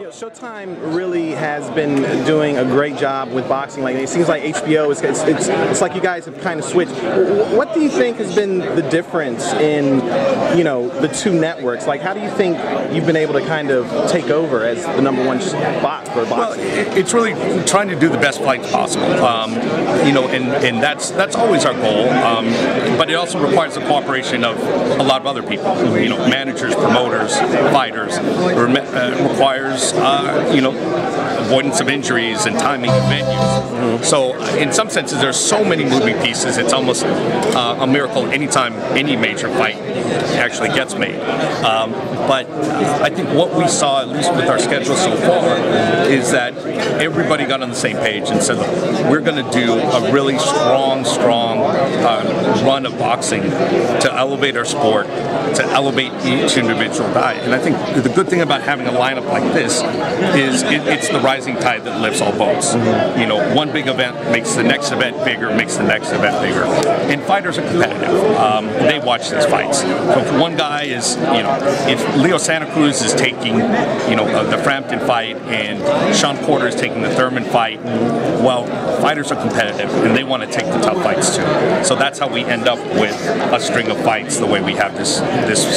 Showtime really has been doing a great job with boxing. Like, it seems like HBO it's like you guys have kind of switched. What do you think has been the difference in, the two networks? Like, how do you think you've been able to kind of take over as the #1 spot for boxing? Well, it's really trying to do the best fights possible. And that's always our goal. But it also requires the cooperation of a lot of other people. Managers, promoters, fighters. It requires avoidance of injuries and timing of venues. So in some senses, there's so many moving pieces. It's almost a miracle anytime any major fight actually gets made. But I think what we saw, at least with our schedule so far, is that everybody got on the same page and said, look, we're going to do a really strong run of boxing to elevate our sport, to elevate each individual guy. And I think the good thing about having a lineup like this is it's the rising tide that lifts all boats. One big event makes the next event bigger, makes the next event bigger. And fighters are competitive. They watch these fights. So if one guy is, if Leo Santa Cruz is taking, the Frampton fight and Sean Porter is taking the Thurman fight, well, fighters are competitive and they want to take the tough fights too. So that's how we end up with a string of fights the way we have this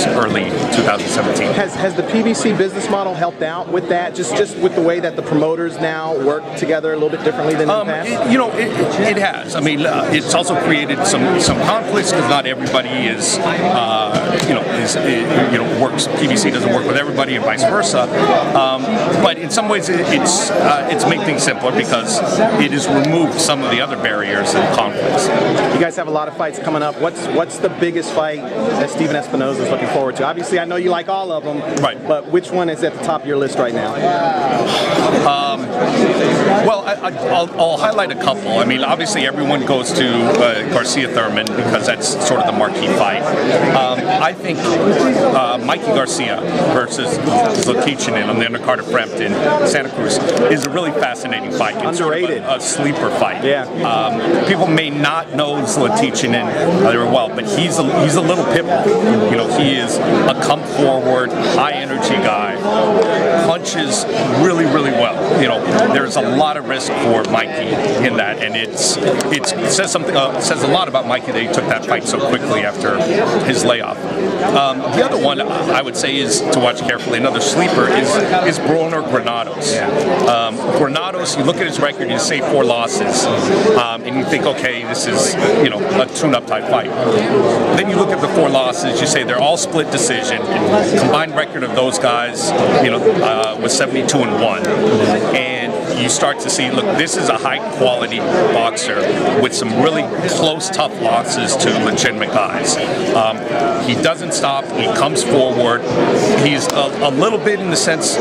early 2017. Has the PBC business model helped out with that? Just with the way that the promoters now work together a little bit differently than in the past? It has. I mean, it's also created some conflicts because not everybody is, works. PBC doesn't work with everybody and vice versa. But in some ways, it's made things simpler because it has removed some of the other barriers and conflicts. You guys have a lot of fights coming up. What's the biggest fight that Steven Espinoza is looking forward to? Obviously, I know you like all of them. Right. But which one is at the top of your list right now? Well, I'll highlight a couple. I mean, obviously, everyone goes to Garcia Thurman because that's sort of the marquee fight. I think Mikey Garcia versus Zlaticanin on the undercard of Frampton, Santa Cruz, is a really fascinating fight. It's underrated. Sort of a sleeper fight. Yeah. People may not know Zlaticanin very well, but he's a little pit bull. He is a come forward, high energy guy, punches really, really well. There's a lot of risk for Mikey in that, and it says a lot about Mikey that he took that fight so quickly after his layoff. The other one I would say is to watch carefully. Another sleeper is Broner Granados. Granados, you look at his record, you say 4 losses, and you think, okay, this is a tune-up type fight. Then you look at the 4 losses, you say they're all split decision. Combined record of those guys, was 72-1, and you start to see, look, this is a high-quality boxer with some really close, tough losses to legitimate guys. He doesn't stop. He comes forward. He's a little bit in the sense,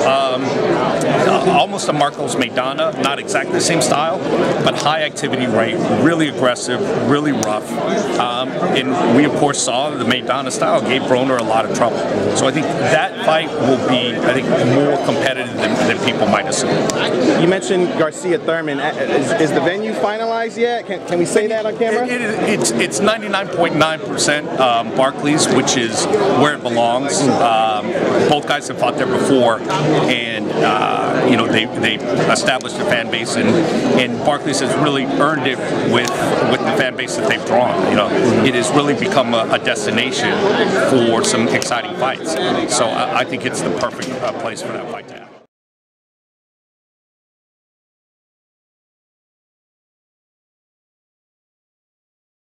almost a Marcos Maidana, not exactly the same style, but high activity rate, really aggressive, really rough. And we, of course, saw the Maidana style gave Broner a lot of trouble. So I think that fight will be, more competitive than people might assume. You mentioned Garcia Thurman. Is the venue finalized yet? Can we say that on camera? It's 99.9% Barclays, which is where it belongs. Both guys have fought there before, and they established a fan base, and Barclays has really earned it with the fan base that they've drawn. It has really become a destination for some exciting fights. So I think it's the perfect place for that fight to happen.